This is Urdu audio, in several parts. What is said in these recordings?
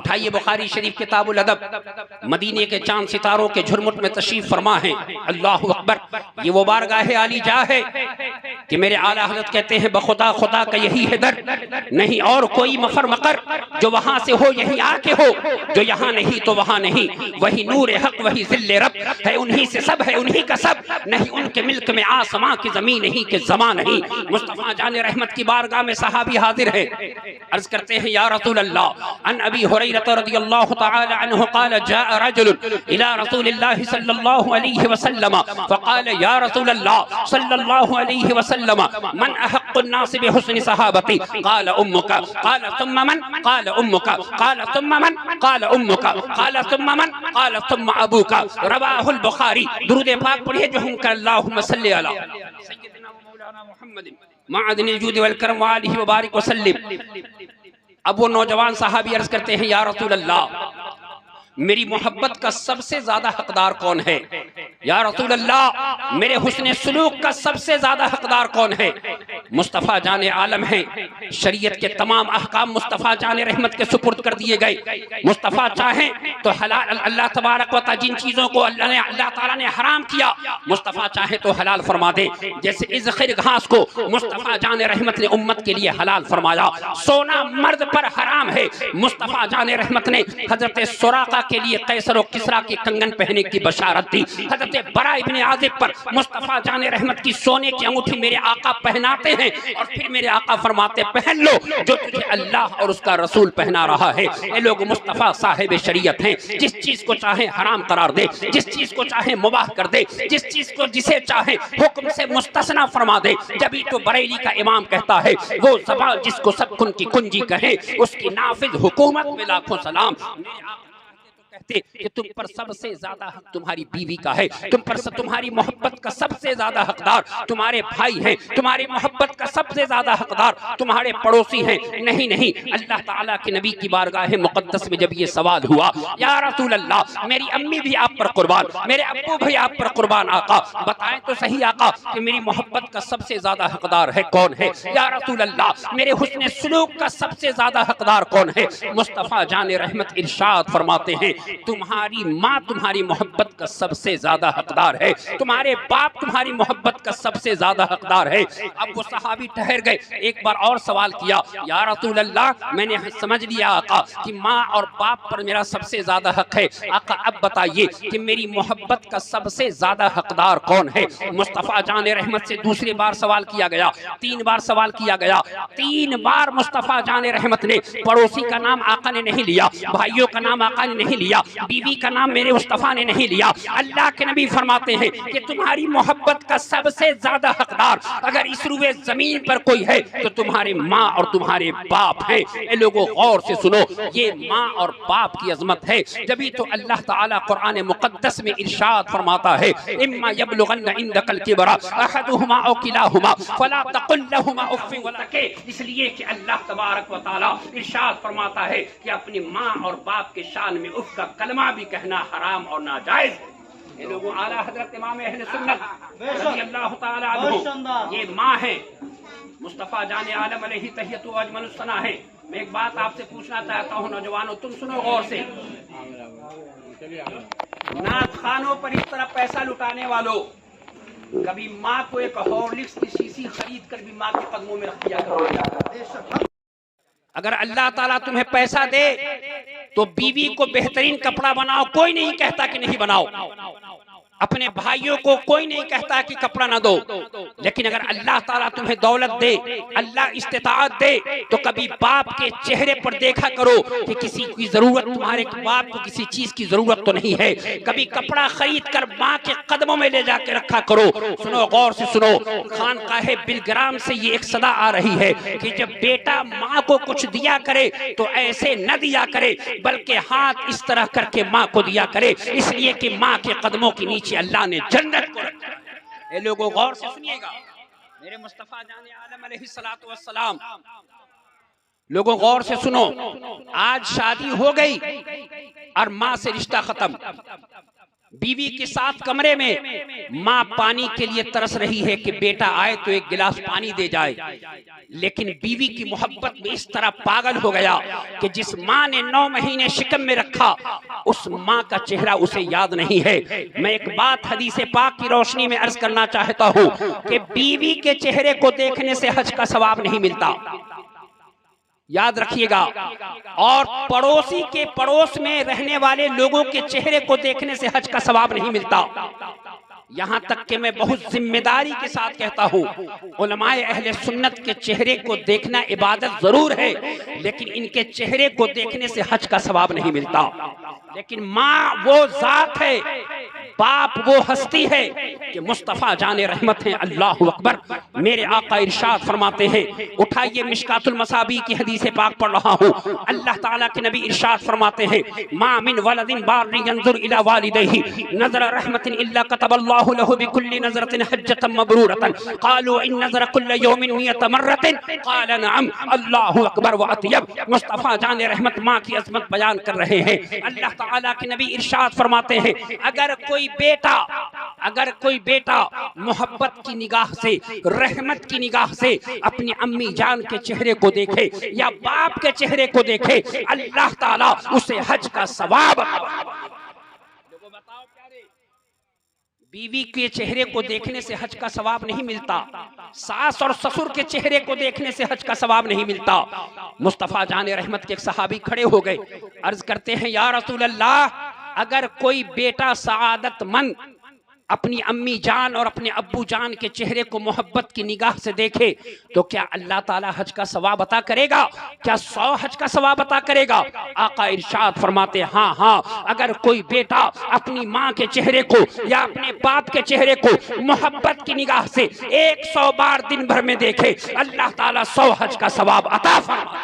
اٹھائیے بخاری شریف کتاب الادب، مدینے کے چاند ستاروں کے جھرمٹ میں تشریف فرما ہے۔ اللہ اکبر، یہ وہ بارگاہ عالی جا ہے کہ میرے اعلیٰ حضرت کہتے ہیں بخدا خدا کا یہی ہے در، نہیں اور کوئی مفر مقر، جو وہاں سے ہو یہی آ کے ہو، جو یہاں نہیں تو وہاں نہیں، وہی نور حق وہی ذل رب ہے، انہی سے سب ہے انہی کا سب، نہیں ان کے ملک میں آسماں کی زمین نہیں کہ زمان نہیں۔ مصطفیٰ جان رحمت کی بارگاہ میں صحابی حاضر ہے، عرض کرتے ہیں یا رسول اللہ، عن ابی ہریرہ رضی اللہ تعالی عنہ قال جاء رجل الى رسول اللہ صلی اللہ علیہ وسلم فقال یا رسول اللہ صلی اللہ علیہ وسلم من احق الناس بحسن صحابتی؟ قال امک، قال ثم من؟ قال امک، قال ثم من؟ قال امک، قال ثم من؟ قال ثم ابوک۔ رواہ البخاری۔ درود پاک پڑھیے جو ہم کر اللہم صلی علی سیدنا و مولانا محمد معدن الجود والکرم وآلہ وبارک وسلم۔ اب وہ نوجوان صحابی عرض کرتے ہیں یا رسول اللہ، میری محبت کا سب سے زیادہ حقدار کون ہے؟ یا رسول اللہ، میرے حسن سلوک کا سب سے زیادہ حقدار کون ہے؟ مصطفیٰ جان عالم ہیں، شریعت کے تمام احکام مصطفیٰ جان رحمت کے سپرد کر دیے گئے۔ مصطفیٰ چاہیں تو حلال، اللہ تبارک و تعالی جن چیزوں کو اللہ تعالیٰ نے حرام کیا، مصطفیٰ چاہیں تو حلال فرما دے۔ جیسے اذخر گھاس کو مصطفیٰ جان رحمت نے امت کے لیے حلال فرمایا۔ سونا مرد پر حرام ہے، مصطفیٰ جان رحمت نے حضرت سراقہ کے لیے قیصر و کسریٰ کے کنگن پہنے کی بشارت دی۔ حضرت براء ابن عازب پر مصطفیٰ جان رحمت کی سونے کی انگوٹھی میرے آقا پہناتے ہیں، اور پھر میرے آقا فرماتے پہن لو جو تجھے اللہ اور اس کا رسول پہنا رہا ہے۔ اے لوگ، مصطفیٰ صاحب شریعت ہیں، جس چیز کو چاہیں حرام قرار دے، جس چیز کو چاہیں مباح کر دے، جس چیز کو جسے چاہیں حکم سے مستثنی فرما دے۔ جبھی تو بریلی کا امام کہتا ہے وہ زبان جس کو سب کن کی کنجی کہے، اس کی نافذ حکومت میں لاکھوں سلام۔ کہ تم پر سب سے زیادہ حق تمہاری بیوی کا ہے، تم پر تمہاری محبت کا سب سے زیادہ حقدار تمہارے بھائی ہیں، تمہاری محبت کا سب سے زیادہ حقدار تمہارے پڑوسی ہیں۔ نہیں، اللہ تعالیٰ کے نبی کی بارگاہ مقدس میں جب یہ سوال ہوا یا رسول اللہ، میری امی بھی آپ پر قربان، میرے ابو بھی آپ پر قربان، آقا بتائیں تو صحیح آقا کہ میری محبت کا سب سے زیادہ حقدار ہے کون ہے؟ یا رسول اللہ، میرے حسن سلوک کا سب سے زیادہ حقدار کون ہے؟ مصطفیٰ جان رحمت ارشاد فرماتے ہیں تمہاری ماں تمہاری محبت کا سب سے زیادہ حقدار ہے، تمہارے باپ تمہاری محبت کا سب سے زیادہ حقدار ہے۔ اب وہ صحابی ٹھہر گئے، ایک بار اور سوال کیا یا رسول اللہ، میں نے سمجھ لیا آقا کہ ماں اور باپ پر میرا سب سے زیادہ حق ہے، آقا اب بتائیے کہ میری محبت کا سب سے زیادہ حقدار کون ہے؟ مصطفیٰ جان رحمت سے دوسری بار سوال کیا گیا، 3 بار سوال کیا گیا، 3 بار مصطفیٰ جان رحمت نے پڑوسی کا نام آقا نے نہیں لیا، بھائیوں کا نام آقا نے نہیں لیا، بیوی کا نام میرے مصطفیٰ نے نہیں لیا۔ اللہ کے نبی فرماتے ہیں کہ تمہاری محبت کا سب سے زیادہ حقدار اگر اس روئے زمین پر کوئی ہے تو تمہارے ماں اور تمہارے باپ ہیں۔ اے لوگوں غور سے سنو، یہ ماں اور باپ کی عظمت ہے، جبھی تو اللہ تعالیٰ قرآن مقدس میں ارشاد فرماتا ہے اما یبلغن عندک الکبر احدہما او کلاہما فلا تقل لہما اف ولا، اس لیے کہ اللہ تبارک و تعالیٰ ارشاد فرماتا ہے کہ اپنی ماں اور باپ کے شان میں اف کا کلمہ بھی کہنا حرام اور ناجائز ہے۔ یہ لوگوں اعلیٰ حضرت امام اہل سنت رضی اللہ تعالی عنہ یہ ماں ہے، مصطفیٰ جان عالم علیہ تحیت و اجمل الثنا ہے۔ میں ایک بات آپ سے پوچھنا چاہتا ہوں نوجوانوں، تم سنو غور سے، نعت خوانوں پر اس طرح پیسہ لٹانے والوں، کبھی ماں کو ایک ہارلکس کی شیشی خرید کر بھی ماں کے قدموں میں رکھ دیا کرو۔ اگر اللہ تعالیٰ تمہیں پیسہ دے تو بیوی کو بہترین کپڑا بناؤ، کوئی نہیں کہتا کہ نہیں بناؤ، اپنے بھائیوں کو کوئی نہیں کہتا کہ کپڑا نہ دو، لیکن اگر اللہ تعالیٰ تمہیں دولت دے، اللہ استطاعت دے، تو کبھی باپ کے چہرے پر دیکھا کرو کہ کسی کی ضرورت، تمہارے باپ کو کسی چیز کی ضرورت تو نہیں ہے، کبھی کپڑا خرید کر ماں کے قدموں میں لے جا کے رکھا کرو۔ سنو غور سے سنو، خانقاہ بلگرام سے یہ ایک صدا آ رہی ہے کہ جب بیٹا ماں کو کچھ دیا کرے تو ایسے نہ دیا کرے بلکہ ہاتھ اس طرح کر کے ماں کو دیا کرے، اس لیے کہ ماں کے قدموں کے نیچے اللہ نے جنت کو رکھا۔ اے لوگوں غور سے سنیے گا، میرے مصطفیٰ جان عالم علیہ السلام، لوگوں غور سے سنو، آج شادی ہو گئی اور ماں سے رشتہ ختم، بیوی کے ساتھ کمرے میں ماں پانی کے لیے ترس رہی ہے کہ بیٹا آئے تو ایک گلاس پانی دے جائے، لیکن بیوی کی محبت میں اس طرح پاگل ہو گیا کہ جس ماں نے 9 مہینے شکم میں رکھا اس ماں کا چہرہ اسے یاد نہیں ہے۔ میں ایک بات حدیث پاک کی روشنی میں عرض کرنا چاہتا ہوں کہ بیوی کے چہرے کو دیکھنے سے حج کا ثواب نہیں ملتا، یاد رکھیے گا، اور پڑوسی کے پڑوس میں رہنے والے لوگوں کے چہرے کو دیکھنے سے حج کا ثواب نہیں ملتا۔ یہاں تک کہ میں بہت ذمہ داری کے ساتھ کہتا ہوں، علماء اہل سنت کے چہرے کو دیکھنا عبادت ضرور ہے، لیکن ان کے چہرے کو دیکھنے سے حج کا ثواب نہیں ملتا۔ لیکن ماں وہ ذات ہے، باپ وہ ہستی ہے کہ مصطفیٰ جان رحمت ہیں۔ اللہ اکبر۔ میرے آقا ارشاد فرماتے ہیں، اٹھائیے مشکات المصابی کی حدیث پاک پڑھ رہا ہوں، اللہ تعالیٰ کے نبی ارشاد فرماتے ہیں، ما من ولد بار ينظر الى والديه نظر رحمت الا كتب الله له بكل نظرة حجة مبرورة قالوا ان نظر كل يوم 100 مرة قال نعم اللہ اکبر واطیب۔ مصطفیٰ جان رحمت ماں کی عظمت بیان کر رہے ہیں۔ اللہ تعالیٰ کے نبی ارشاد فرماتے ہیں، اگر کوئی بیٹا محبت کی نگاہ سے، رحمت کی نگاہ سے اپنی امی جان کے چہرے کو دیکھے یا باپ کے چہرے کو دیکھے، اللہ تعالیٰ اسے حج کا ثواب۔ بیوی کے چہرے کو دیکھنے سے حج کا ثواب نہیں ملتا، ساس اور سسر کے چہرے کو دیکھنے سے حج کا ثواب نہیں ملتا۔ مصطفیٰ جان رحمت کے ایک صحابی کھڑے ہو گئے، عرض کرتے ہیں، یا رسول اللہ، اگر کوئی بیٹا سعادت مند اپنی امی جان اور اپنے ابو جان کے چہرے کو محبت کی نگاہ سے دیکھے تو کیا اللہ تعالیٰ حج کا ثواب عطا کرے گا؟ کیا 100 حج کا ثواب عطا کرے گا؟ آقا ارشاد فرماتے، ہاں، اگر کوئی بیٹا اپنی ماں کے چہرے کو یا اپنے باپ کے چہرے کو محبت کی نگاہ سے 100 بار دن بھر میں دیکھے، اللہ تعالیٰ 100 حج کا ثواب عطا فرمائے۔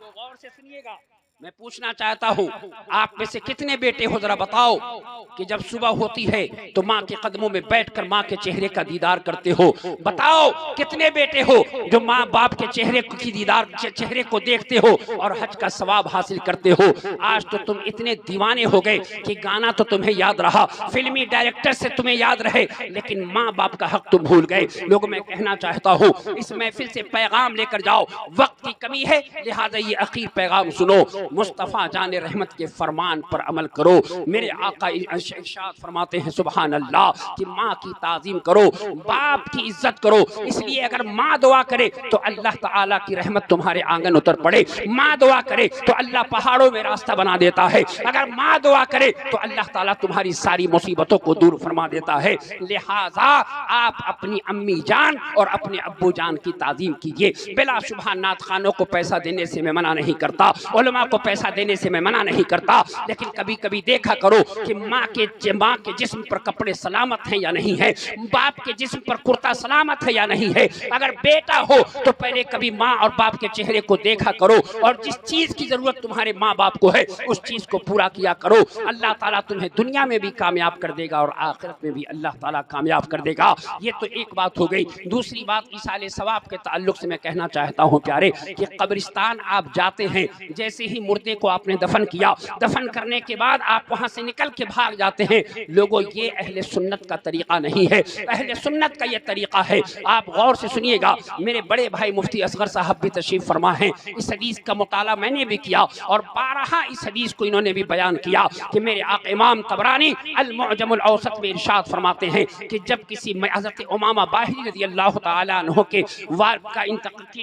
غور سے سنیے گا، میں پوچھنا چاہتا ہوں، آپ میں سے کتنے بیٹے ہو ذرا بتاؤ کہ جب صبح ہوتی ہے تو ماں کے قدموں میں بیٹھ کر ماں کے چہرے کا دیدار کرتے ہو؟ بتاؤ کتنے بیٹے ہو جو ماں باپ کے چہرے کو دیکھتے ہو اور حج کا ثواب حاصل کرتے ہو؟ آج تو تم اتنے دیوانے ہو گئے کہ گانا تو تمہیں یاد رہا، فلمی ڈائریکٹر سے تمہیں یاد رہے، لیکن ماں باپ کا حق تم بھول گئے۔ لوگوں میں کہنا چاہتا ہوں، اس محفل سے پیغام لے کر جاؤ، وقت کی کمی ہے لہٰذا یہ اخیر پیغام سنو، مصطفیٰ جان رحمت کے فرمان پر عمل کرو۔ میرے آقا ارشاد فرماتے ہیں، سبحان اللہ، کہ ماں کی تعظیم کرو، باپ کی عزت کرو، اس لیے اگر ماں دعا کرے تو اللہ تعالیٰ کی رحمت تمہارے آنگن اتر پڑے، ماں دعا کرے تو اللہ پہاڑوں میں راستہ بنا دیتا ہے، اگر ماں دعا کرے تو اللہ تعالیٰ تمہاری ساری مصیبتوں کو دور فرما دیتا ہے۔ لہٰذا آپ اپنی امی جان اور اپنے ابو جان کی تعظیم کیجئے۔ بلا شبہ نعت خوانوں کو پیسہ دینے سے میں منع نہیں کرتا، علماء کو پیسہ دینے سے میں منع نہیں کرتا، لیکن کبھی کبھی دیکھا کرو کہ ماں کے جسم پر کپڑے سلامت ہیں یا نہیں ہے، باپ کے جسم پر کرتا سلامت ہے یا نہیں ہے۔ اگر بیٹا ہو تو پہلے کبھی ماں اور باپ کے چہرے کو دیکھا کرو، اور جس چیز کی ضرورت تمہارے ماں باپ کو ہے اس چیز کو پورا کیا کرو۔ اللہ تعالیٰ تمہیں دنیا میں بھی کامیاب کر دے گا اور آخرت میں بھی اللہ تعالیٰ کامیاب کر دے گا۔ یہ تو ایک بات ہو گئی۔ دوسری بات ایصال ثواب کے تعلق سے میں کہنا چاہتا ہوں پیارے، کہ قبرستان آپ جاتے ہیں، جیسے ہی مردے کو آپ نے دفن کیا، دفن کرنے کے بعد آپ وہاں سے نکل کے بھاگ جاتے ہیں۔ لوگوں، یہ اہل سنت کا طریقہ نہیں ہے، اہل سنت کا یہ طریقہ ہے۔ آپ غور سے سنیے گا، میرے بڑے بھائی مفتی اصغر صاحب بھی تشریف فرما ہیں، اس حدیث کا مطالعہ میں نے بھی کیا اور بارہا اس حدیث کو انہوں نے بھی بیان کیا کہ میرے آقا امام طبرانی المعجم الاوسط میں ارشاد فرماتے ہیں کہ جب کسی حضرت امامہ باہلی رضی اللہ تعالیٰ عنہ کے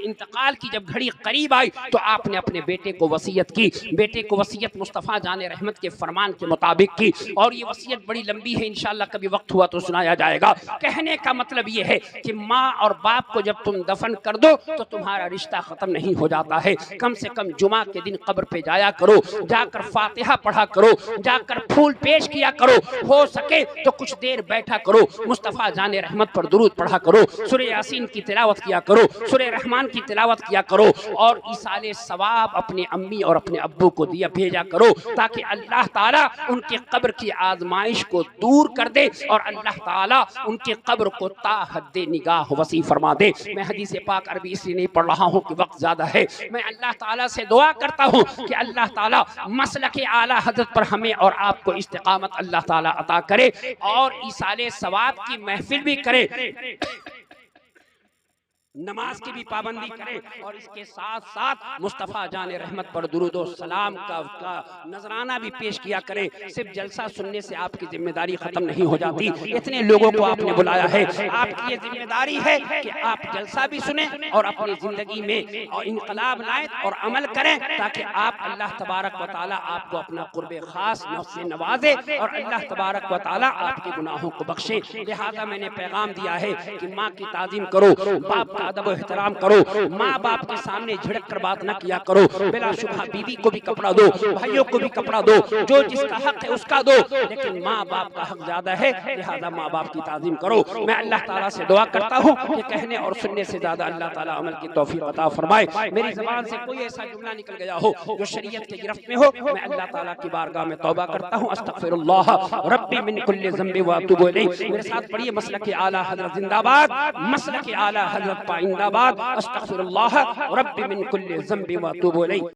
انتقال کی جب گھڑی قریب آئی تو آپ نے اپنے بیٹے کو وصیت کی، بیٹے کو وصیت مصطفیٰ جان رحمت کے فرمان کے مطابق کی، اور یہ وصیت بڑی لمبی ہے، انشاءاللہ کبھی وقت ہوا تو سنایا جائے گا۔ کہنے کا مطلب یہ ہے کہ ماں اور باپ کو جب تم دفن کر دو تو تمہارا رشتہ ختم نہیں ہو جاتا ہے، کم سے کم جمعہ کے دن قبر پہ جایا کرو، جا کر فاتحہ پڑھا کرو، جا کر پھول پیش کیا کرو، ہو سکے تو کچھ دیر بیٹھا کرو، مصطفیٰ جان رحمت پر درود پڑھا کرو، سورہ یاسین کی تلاوت کیا کرو، سورہ رحمان کی تلاوت کیا کرو، اور ایصال ثواب اپنے امی اور اپنے ابو کو دیا بھیجا کرو تاکہ اللہ تعالیٰ ان کی قبر کی آزمائش کو دور کر دے اور اللہ تعالیٰ ان کی قبر کو تا حد نگاہ وسیع فرما دے۔ میں حدیث پاک عربی اس لیے نہیں پڑھ رہا ہوں کہ وقت زیادہ ہے، میں اللہ تعالیٰ سے دعا کرتا ہوں کہ اللہ تعالیٰ مسلک اعلیٰ حضرت پر ہمیں اور آپ کو استقامت اللہ تعالیٰ عطا کرے اور ایصال ثواب کی محفل بھی کرے، نماز کی بھی پابندی کرے اور اس کے ساتھ ساتھ مصطفیٰ جان رحمت پر درود و سلام کا نذرانہ بھی پیش کیا کرے۔ صرف جلسہ سننے سے آپ کی ذمہ داری ختم نہیں ہو جاتی، اتنے لوگوں کو آپ نے بلایا ہے، آپ کی یہ ذمہ داری ہے کہ آپ جلسہ بھی سنیں اور اپنی زندگی میں انقلاب لائیں اور عمل کریں تاکہ آپ اللہ تبارک و تعالیٰ آپ کو اپنا قرب خاص نفس سے نوازے اور اللہ تبارک و تعالیٰ آپ کے گناہوں کو بخشے۔ لہذا میں نے پیغام دیا ہے کہ ماں کی تعظیم کرو، باپ ادب و احترام کرو، ماں باپ کے سامنے جھڑک کر بات نہ کیا کرو، بلا شبہ بیوی کو بھی کپڑا دو، بھائیوں کو بھی کپڑا دو، جو جس کا حق ہے اس کا دو، لیکن ماں باپ کا حق زیادہ ہے، لہذا ماں باپ کی تعظیم کرو۔ میں اللہ تعالیٰ سے دعا کرتا ہوں کہ کہنے اور سننے سے زیادہ اللہ تعالیٰ عمل کی توفیق عطا فرمائے۔ میری زبان سے کوئی ایسا جملہ نکل گیا ہو جو شریعت کی گرفت میں ہو، میں اللہ تعالیٰ کی بارگاہ میں توبہ کرتا ہوں، استغفر اللہ ربی من کل ذنب واتوب الیہ۔ میرے ساتھ پڑھیے مسلک اعلیٰ حضرت زندہ باد، مسلک اعلیٰ حضرت پائندہ باد، استغفر اللہ رب من کل ذنب واتوب الیہ۔